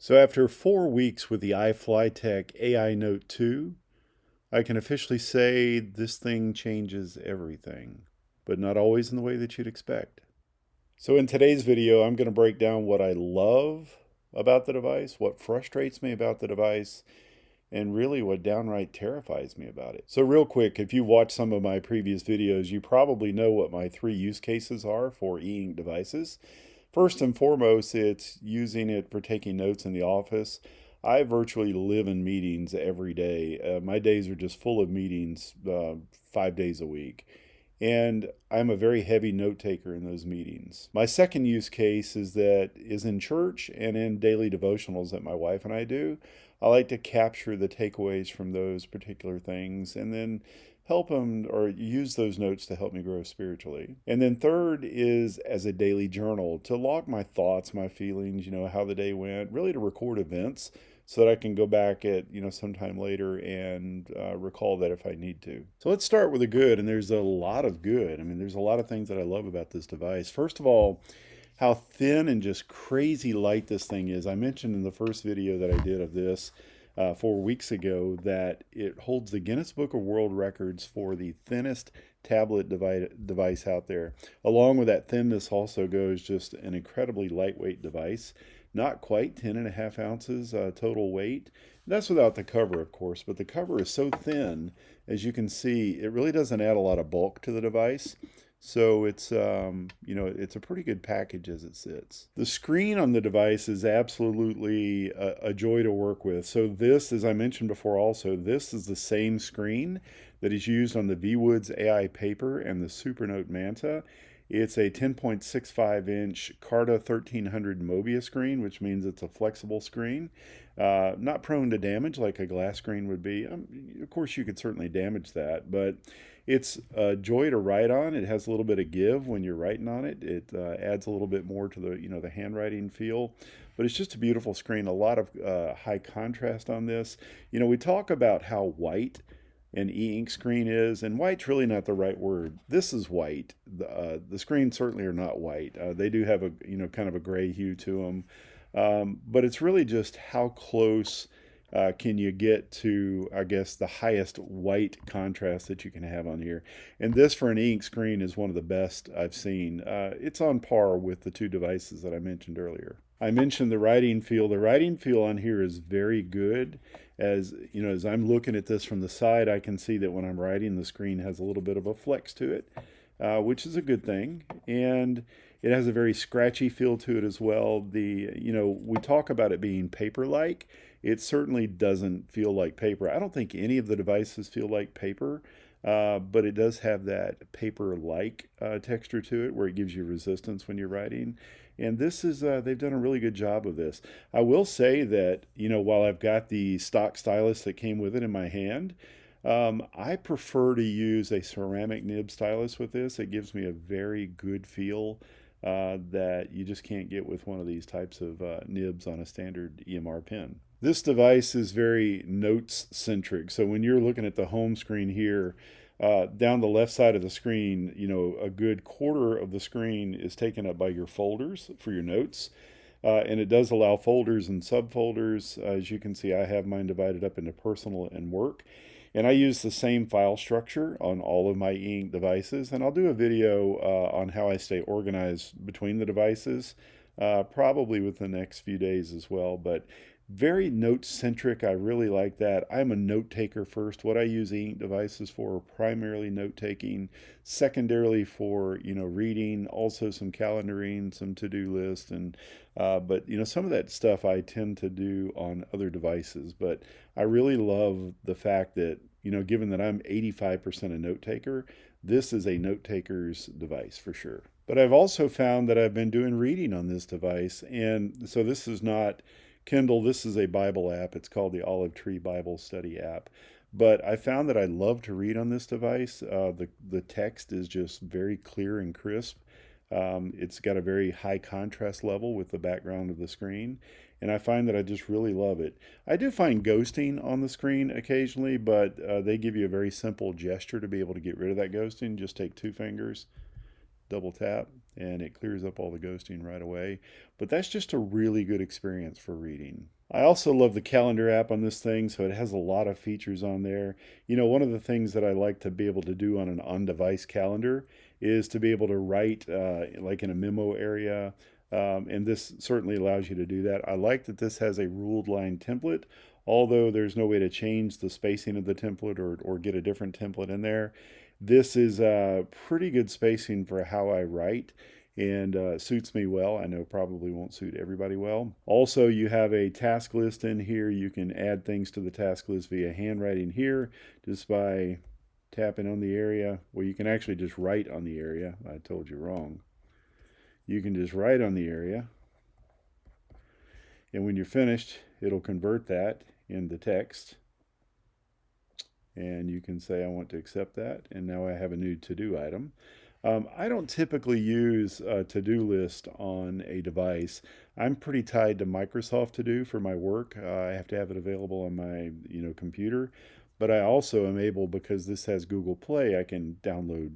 So after 4 weeks with the iFlyTek AInote 2, I can officially say this thing changes everything, but not always in the way that you'd expect. So in today's video, I'm going to break down what I love about the device, what frustrates me about the device, and really what downright terrifies me about it. So real quick, if you watched some of my previous videos, you probably know what my 3 use cases are for e-ink devices. First and foremost, it's using it for taking notes in the office. I virtually live in meetings every day. My days are just full of meetings 5 days a week. And I'm a very heavy note taker in those meetings. My second use case is in church and in daily devotionals that my wife and I do. I like to capture the takeaways from those particular things and then help them or use those notes to help me grow spiritually. And then third is as a daily journal to log my thoughts, my feelings, how the day went, really to record events so that I can go back at, sometime later and recall that if I need to. So let's start with the good, and there's a lot of good. I mean, there's a lot of things that I love about this device. First of all, how thin and just crazy light this thing is. I mentioned in the first video that I did of this 4 weeks ago that it holds the Guinness Book of World Records for the thinnest tablet device out there. Along with that thinness also goes just an incredibly lightweight device. Not quite 10.5 ounces total weight. That's without the cover, of course, but the cover is so thin, as you can see, it really doesn't add a lot of bulk to the device. So it's a pretty good package as it sits. The screen on the device is absolutely a joy to work with. So this, as I mentioned before also, this is the same screen that is used on the VIWOODS AI paper and the SUPERNOTE Manta. It's a 10.65-inch Carta 1300 Mobius screen, which means it's a flexible screen. Not prone to damage like a glass screen would be. Of course, you could certainly damage that, but it's a joy to write on. It has a little bit of give when you're writing on it. It adds a little bit more to the handwriting feel. But it's just a beautiful screen. A lot of high contrast on this. We talk about how white an e-ink screen is, and white's really not the right word. This is white. The screens certainly are not white. They do have a kind of a gray hue to them, but it's really just how close can you get to, I guess, the highest white contrast that you can have on here. And this for an e-ink screen is one of the best I've seen. It's on par with the two devices that I mentioned earlier. I mentioned the writing feel. The writing feel on here is very good. As I'm looking at this from the side, I can see that when I'm writing, the screen has a little bit of a flex to it, which is a good thing. And it has a very scratchy feel to it as well. We talk about it being paper-like. It certainly doesn't feel like paper. I don't think any of the devices feel like paper, but it does have that paper-like texture to it where it gives you resistance when you're writing. And this is, they've done a really good job of this. I will say that, while I've got the stock stylus that came with it in my hand, I prefer to use a ceramic nib stylus with this. It gives me a very good feel that you just can't get with one of these types of nibs on a standard EMR pen. This device is very notes centric. So when you're looking at the home screen here, down the left side of the screen, a good quarter of the screen is taken up by your folders for your notes. And it does allow folders and subfolders. As you can see, I have mine divided up into personal and work. And I use the same file structure on all of my e-ink devices. And I'll do a video on how I stay organized between the devices, probably within the next few days as well. But very note-centric. I really like that. I'm a note-taker first. What I use e-ink devices for are primarily note-taking, secondarily for, reading, also some calendaring, some to-do lists, and but some of that stuff I tend to do on other devices. But I really love the fact that, given that I'm 85% a note-taker, this is a note-taker's device for sure. But I've also found that I've been doing reading on this device, and so this is not Kindle. This is a Bible app. It's called the Olive Tree Bible Study app. But I found that I love to read on this device. The text is just very clear and crisp. It's got a very high contrast level with the background of the screen. And I find that I just really love it. I do find ghosting on the screen occasionally, but they give you a very simple gesture to be able to get rid of that ghosting. Just take 2 fingers double tap, and it clears up all the ghosting right away. But that's just a really good experience for reading. I also love the calendar app on this thing, so it has a lot of features on there. You know, one of the things that I like to be able to do on an on-device calendar is to be able to write like in a memo area, and this certainly allows you to do that. I like that this has a ruled line template, although there's no way to change the spacing of the template or get a different template in there. This is pretty good spacing for how I write, and suits me well. I know probably won't suit everybody well. Also, you have a task list in here. You can add things to the task list via handwriting here just by tapping on the area. Well, you can actually just write on the area. I told you wrong. You can just write on the area, and when you're finished, it'll convert that into text. And you can say, I want to accept that, and now I have a new to-do item. I don't typically use a to-do list on a device. I'm pretty tied to Microsoft To Do for my work. I have to have it available on my computer. But I also am able, because this has Google Play, I can download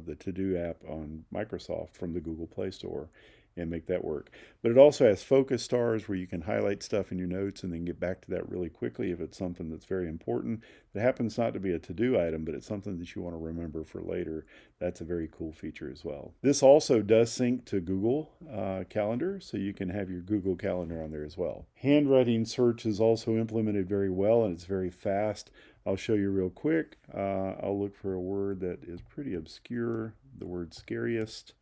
the To Do app on Microsoft from the Google Play Store and make that work. But it also has focus stars where you can highlight stuff in your notes and then get back to that really quickly if it's something that's very important. It happens not to be a to-do item, but it's something that you want to remember for later. That's a very cool feature as well. This also does sync to Google Calendar, so you can have your Google Calendar on there as well. Handwriting search is also implemented very well, and it's very fast. I'll show you real quick. I'll look for a word that is pretty obscure, the word scariest.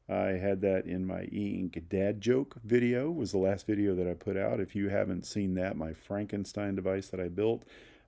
I had that in my e-ink dad joke video, was the last video that I put out. If you haven't seen that, my Frankenstein device that I built,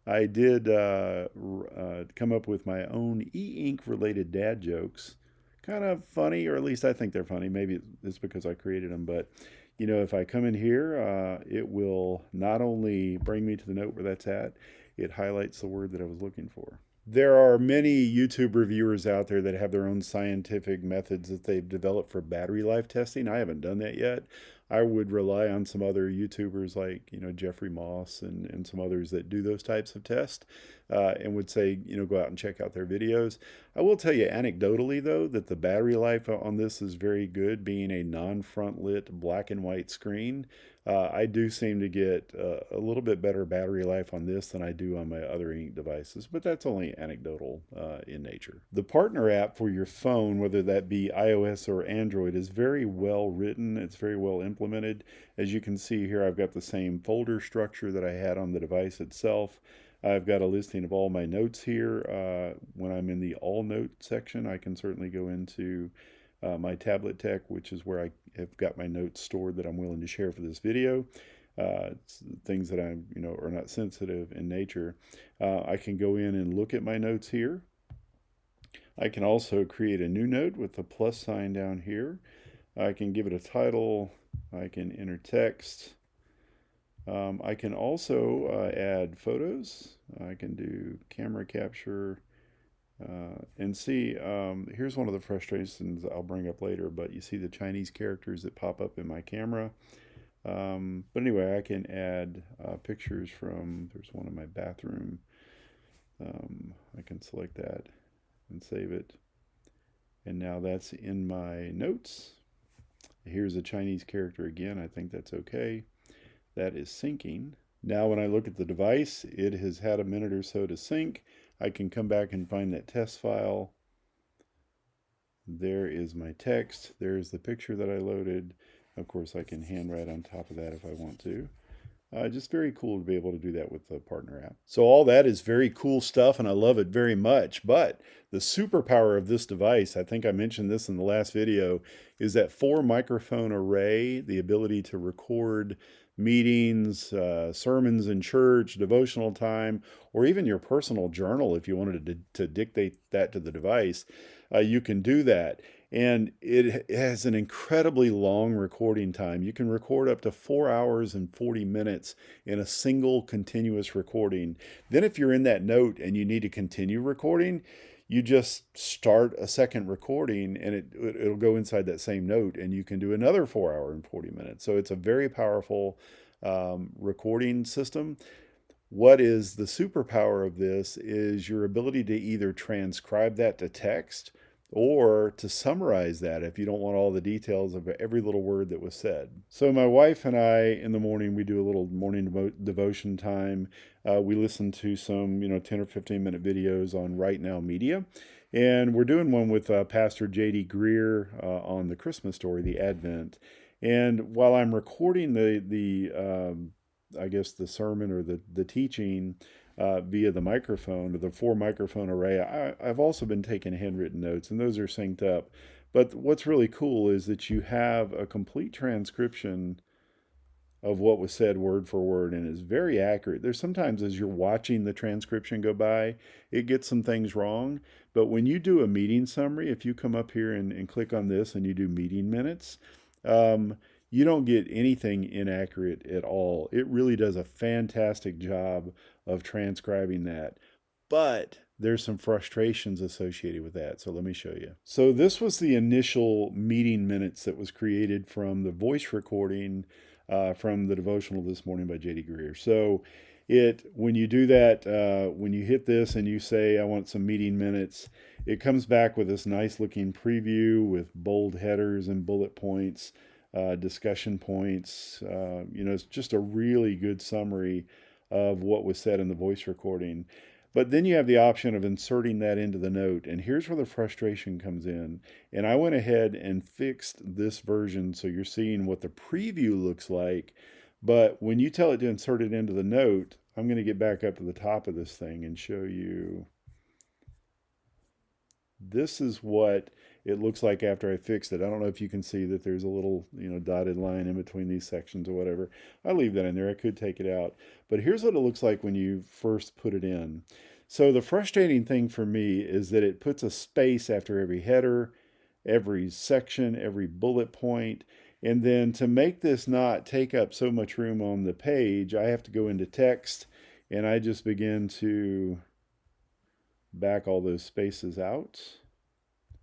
I did come up with my own e-ink related dad jokes. Kind of funny, or at least I think they're funny. Maybe it's because I created them, but you know, if I come in here, it will not only bring me to the note where that's at, it highlights the word that I was looking for. There are many YouTube reviewers out there that have their own scientific methods that they've developed for battery life testing. I haven't done that yet. I would rely on some other YouTubers like, Jeffrey Moss and some others that do those types of tests, and would say, go out and check out their videos. I will tell you anecdotally, though, that the battery life on this is very good, being a non-front lit black and white screen. I do seem to get a little bit better battery life on this than I do on my other ink devices, but that's only anecdotal in nature. The partner app for your phone, whether that be iOS or Android, is very well written. It's very well implemented. As you can see here, I've got the same folder structure that I had on the device itself. I've got a listing of all my notes here. When I'm in the All Note section, I can certainly go into my tablet tech, which is where I have got my notes stored that I'm willing to share for this video. It's things that I'm, are not sensitive in nature. I can go in and look at my notes here. I can also create a new note with the plus sign down here. I can give it a title. I can enter text. I can also add photos. I can do camera capture. And see, here's one of the frustrations I'll bring up later, but you see the Chinese characters that pop up in my camera. But anyway, I can add pictures from, there's one in my bathroom. I can select that and save it. And now that's in my notes. Here's a Chinese character again. I think that's okay. That is syncing. Now when I look at the device, it has had a minute or so to sync. I can come back and find that test file. There is my text. There's the picture that I loaded. Of course, I can handwrite on top of that if I want to. Just very cool to be able to do that with the partner app. So all that is very cool stuff, and I love it very much. But the superpower of this device, I think I mentioned this in the last video, is that 4-microphone array, the ability to record meetings, sermons in church, devotional time, or even your personal journal if you wanted to dictate that to the device. You can do that. And it has an incredibly long recording time. You can record up to 4 hours and 40 minutes in a single continuous recording. Then if you're in that note and you need to continue recording, you just start a second recording and it'll go inside that same note, and you can do another 4 hour and 40 minutes. So it's a very powerful recording system. What is the superpower of this is your ability to either transcribe that to text or to summarize that if you don't want all the details of every little word that was said. So my wife and I, in the morning, we do a little morning devotion time. We listen to some, 10 or 15-minute videos on Right Now Media. And we're doing one with Pastor J.D. Greer on the Christmas story, the Advent. And while I'm recording I guess the sermon or the teaching via the microphone, or the 4 microphone array, I've also been taking handwritten notes, and those are synced up. But what's really cool is that you have a complete transcription of what was said word for word, and is very accurate. There's sometimes, as you're watching the transcription go by, it gets some things wrong. But when you do a meeting summary, if you come up here and click on this and you do meeting minutes, you don't get anything inaccurate at all. It really does a fantastic job of transcribing that. But there's some frustrations associated with that. So let me show you. So this was the initial meeting minutes that was created from the voice recording from the devotional this morning by J.D. Greer. So when you do that, when you hit this and you say, I want some meeting minutes, it comes back with this nice looking preview with bold headers and bullet points, discussion points. It's just a really good summary of what was said in the voice recording. But then you have the option of inserting that into the note. And here's where the frustration comes in. And I went ahead and fixed this version so you're seeing what the preview looks like. But when you tell it to insert it into the note, I'm going to get back up to the top of this thing and show you. This is what it looks like after I fixed it. I don't know if you can see that there's a little, dotted line in between these sections or whatever. I leave that in there. I could take it out. But here's what it looks like when you first put it in. So the frustrating thing for me is that it puts a space after every header, every section, every bullet point. And then to make this not take up so much room on the page, I have to go into text, and I just begin to back all those spaces out,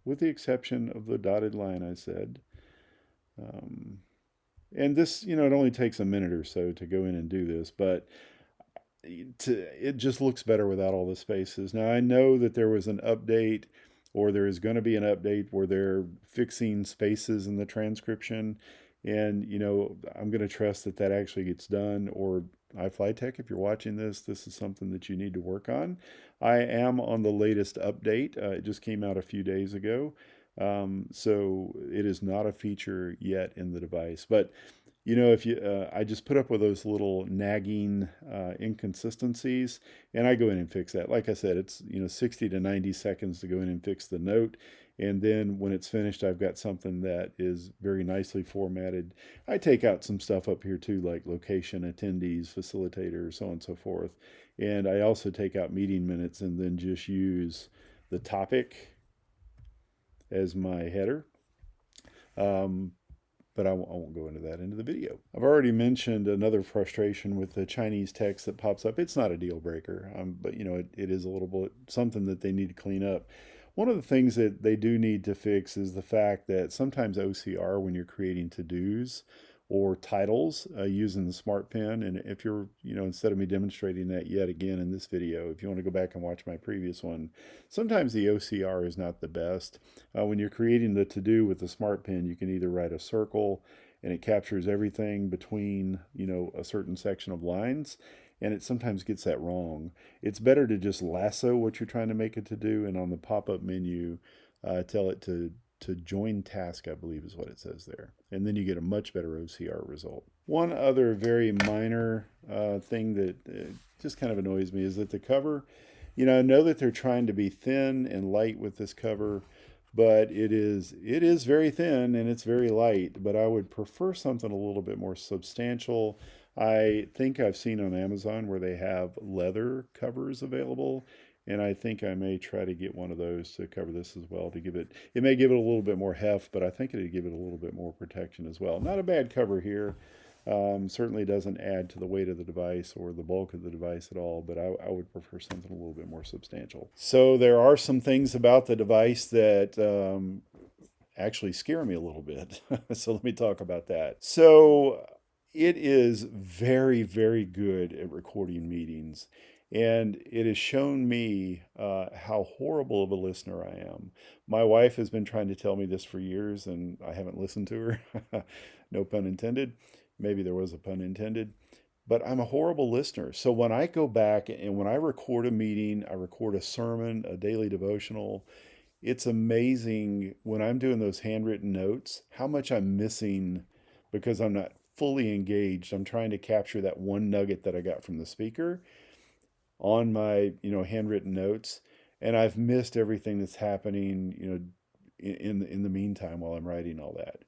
with the exception of the dotted line I said. And this, it only takes a minute or so to go in and do this, but it just looks better without all the spaces. Now, I know that there was an update, or there is going to be an update where they're fixing spaces in the transcription. And, I'm going to trust that that actually gets done. Or iFlyTek, if you're watching this is something that you need to work on. I am on the latest update. It just came out a few days ago. So it is not a feature yet in the device. But if I just put up with those little nagging inconsistencies, and I go in and fix that. Like I said, it's 60 to 90 seconds to go in and fix the note, and then when it's finished, I've got something that is very nicely formatted. I take out some stuff up here too, like location, attendees, facilitators, so on and so forth, and I also take out meeting minutes and then just use the topic as my header. But I won't go into that into the video. I've already mentioned another frustration with the Chinese text that pops up. It's not a deal breaker, but it is a little bit something that they need to clean up. One of the things that they do need to fix is the fact that sometimes OCR, when you're creating to-dos or titles using the smart pen, and if you're, instead of me demonstrating that yet again in this video, if you want to go back and watch my previous one, sometimes the OCR is not the best. When you're creating the to-do with the smart pen, you can either write a circle and it captures everything between, a certain section of lines, and it sometimes gets that wrong. It's better to just lasso what you're trying to make it to do, and on the pop-up menu, tell it to join task, I believe is what it says there. And then you get a much better OCR result. One other very minor thing that just kind of annoys me is that the cover, I know that they're trying to be thin and light with this cover, but it is very thin and it's very light, but I would prefer something a little bit more substantial. I think I've seen on Amazon where they have leather covers available, and I think I may try to get one of those to cover this as well, to give it may give it a little bit more heft, but I think it'd give it a little bit more protection as well. Not a bad cover here. Certainly doesn't add to the weight of the device or the bulk of the device at all, but I would prefer something a little bit more substantial. So there are some things about the device that actually scare me a little bit. So let me talk about that. So it is very, very good at recording meetings. And it has shown me how horrible of a listener I am. My wife has been trying to tell me this for years, and I haven't listened to her. No pun intended. Maybe there was a pun intended. But I'm a horrible listener. So when I go back and when I record a meeting, I record a sermon, a daily devotional, it's amazing when I'm doing those handwritten notes, how much I'm missing because I'm not fully engaged. I'm trying to capture that one nugget that I got from the speaker on my, handwritten notes, and I've missed everything that's happening, in the meantime while I'm writing all that.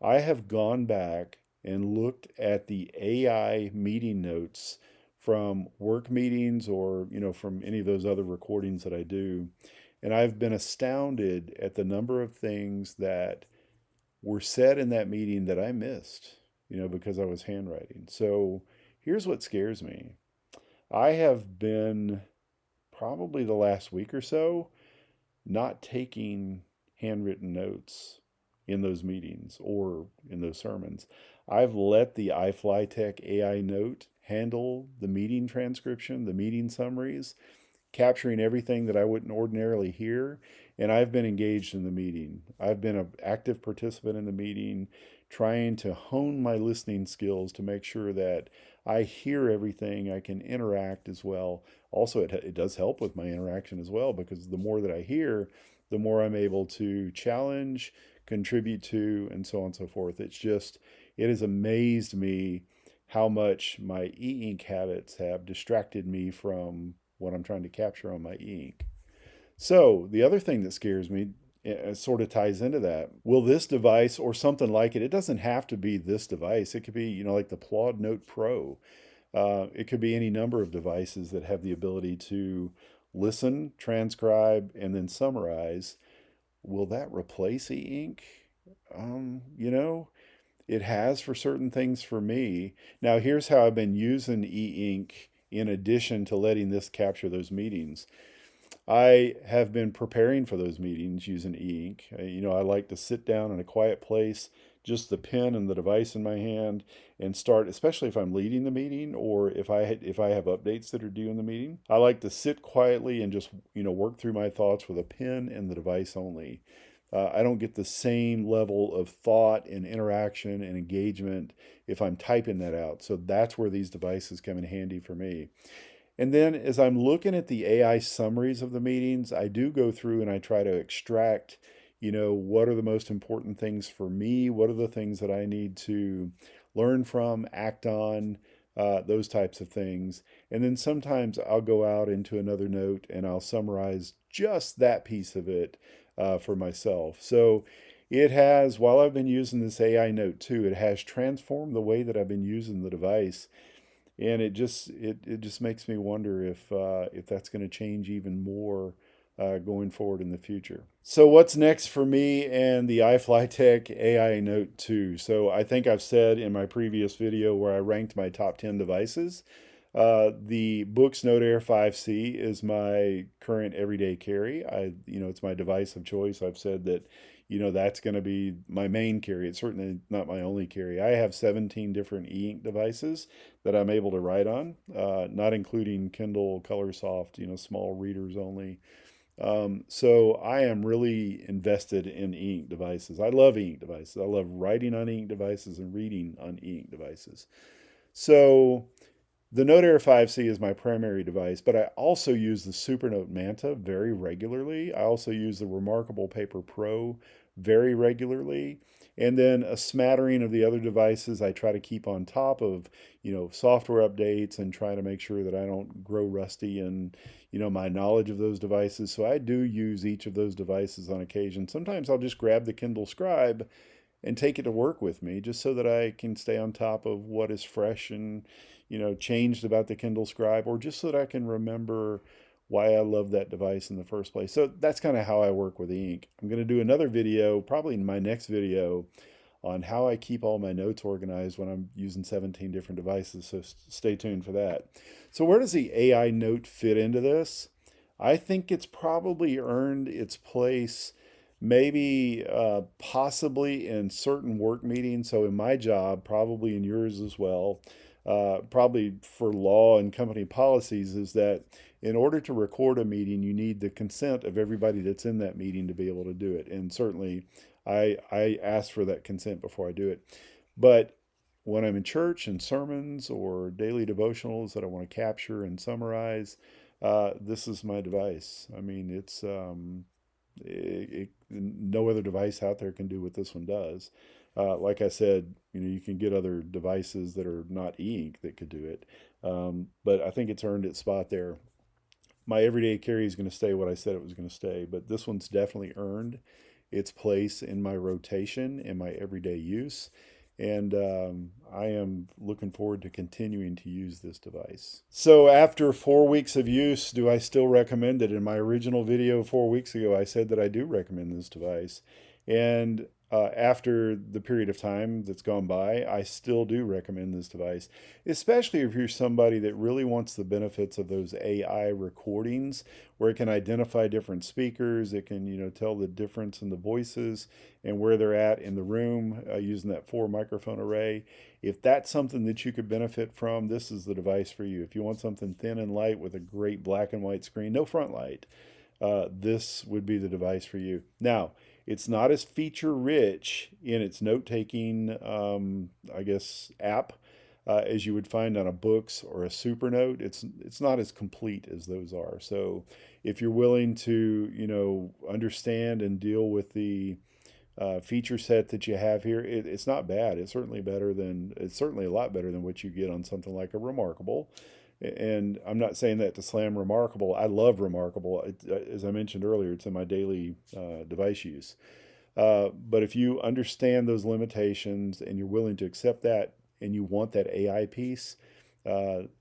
I have gone back and looked at the AI meeting notes from work meetings or, from any of those other recordings that I do. And I've been astounded at the number of things that were said in that meeting that I missed, because I was handwriting. So here's what scares me. I have been probably the last week or so not taking handwritten notes in those meetings or in those sermons. I've let the iFlyTek AINote handle the meeting transcription, the meeting summaries, capturing everything that I wouldn't ordinarily hear. And I've been engaged in the meeting. I've been an active participant in the meeting, trying to hone my listening skills to make sure that I hear everything, I can interact as well. Also, it does help with my interaction as well, because the more that I hear, the more I'm able to challenge, contribute to, and so on and so forth. It has amazed me how much my e-ink habits have distracted me from what I'm trying to capture on my e-ink. So the other thing that scares me sort of ties into that. Will this device or something like it doesn't have to be this device. It could be, like the Claude Note Pro. It could be any number of devices that have the ability to listen, transcribe, and then summarize. Will that replace e-ink? It has for certain things for me. Now, here's how I've been using e-ink in addition to letting this capture those meetings. I have been preparing for those meetings using e-ink. I like to sit down in a quiet place, just the pen and the device in my hand, and start, especially if I'm leading the meeting or if I have updates that are due in the meeting. I like to sit quietly and just, work through my thoughts with a pen and the device only. I don't get the same level of thought and interaction and engagement if I'm typing that out. So that's where these devices come in handy for me. And then as I'm looking at the AI summaries of the meetings, I do go through and I try to extract, what are the most important things for me? What are the things that I need to learn from, act on, those types of things. And then sometimes I'll go out into another note and I'll summarize just that piece of it for myself. So it has, while I've been using this AI Note 2, it has transformed the way that I've been using the device. And it just makes me wonder if that's going to change even more going forward in the future. So what's next for me and the iFlyTek AI Note 2? So I think I've said in my previous video where I ranked my top 10 devices, the BOOX Note Air 5C is my current everyday carry. It's my device of choice. I've said that, that's going to be my main carry. It's certainly not my only carry. I have 17 different e-ink devices that I'm able to write on, not including Kindle, Colorsoft, small readers only. So I am really invested in e-ink devices. I love e-ink devices. I love writing on e-ink devices and reading on e-ink devices. So the Note Air 5C is my primary device, but I also use the SUPERNOTE Manta very regularly. I also use the Remarkable Paper Pro very regularly. And then a smattering of the other devices I try to keep on top of, software updates and try to make sure that I don't grow rusty in, my knowledge of those devices. So I do use each of those devices on occasion. Sometimes I'll just grab the Kindle Scribe and take it to work with me just so that I can stay on top of what is fresh and, changed about the Kindle Scribe, or just so that I can remember why I love that device in the first place. So that's kind of how I work with ink. I'm going to do another video, probably in my next video, on how I keep all my notes organized when I'm using 17 different devices. So stay tuned for that. So where does the AI Note fit into this? I think it's probably earned its place maybe possibly in certain work meetings. So in my job, probably in yours as well, probably for law and company policies, is that in order to record a meeting, you need the consent of everybody that's in that meeting to be able to do it. And certainly I ask for that consent before I do it. But when I'm in church and sermons or daily devotionals that I want to capture and summarize, this is my device. I mean, no other device out there can do what this one does. Like I said, you can get other devices that are not e-ink that could do it. But I think it's earned its spot there. My everyday carry is going to stay what I said it was going to stay, but this one's definitely earned its place in my rotation in my everyday use. And I am looking forward to continuing to use this device. So after 4 weeks of use, do I still recommend it? In my original video 4 weeks ago, I said that I do recommend this device. And after the period of time that's gone by, I still do recommend this device, especially if you're somebody that really wants the benefits of those AI recordings, where it can identify different speakers, it can, tell the difference in the voices and where they're at in the room using that 4 microphone array. If that's something that you could benefit from, this is the device for you. If you want something thin and light with a great black and white screen, no front light, this would be the device for you. Now, it's not as feature rich in its note-taking, app as you would find on a BOOX or a SUPERNOTE. It's not as complete as those are. So if you're willing to, understand and deal with the feature set that you have here, it's not bad. It's certainly a lot better than what you get on something like a Remarkable. And I'm not saying that to slam Remarkable. I love Remarkable. As I mentioned earlier, it's in my daily device use. But if you understand those limitations and you're willing to accept that and you want that AI piece,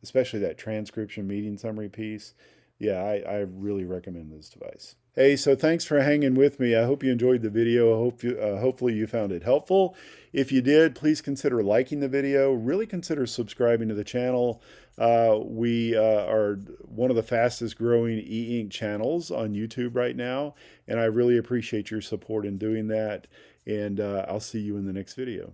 especially that transcription meeting summary piece, yeah, I really recommend this device. Hey, so thanks for hanging with me. I hope you enjoyed the video. Hopefully you found it helpful. If you did, please consider liking the video. Really consider subscribing to the channel. We are one of the fastest growing e-ink channels on YouTube right now, and I really appreciate your support in doing that. And I'll see you in the next video.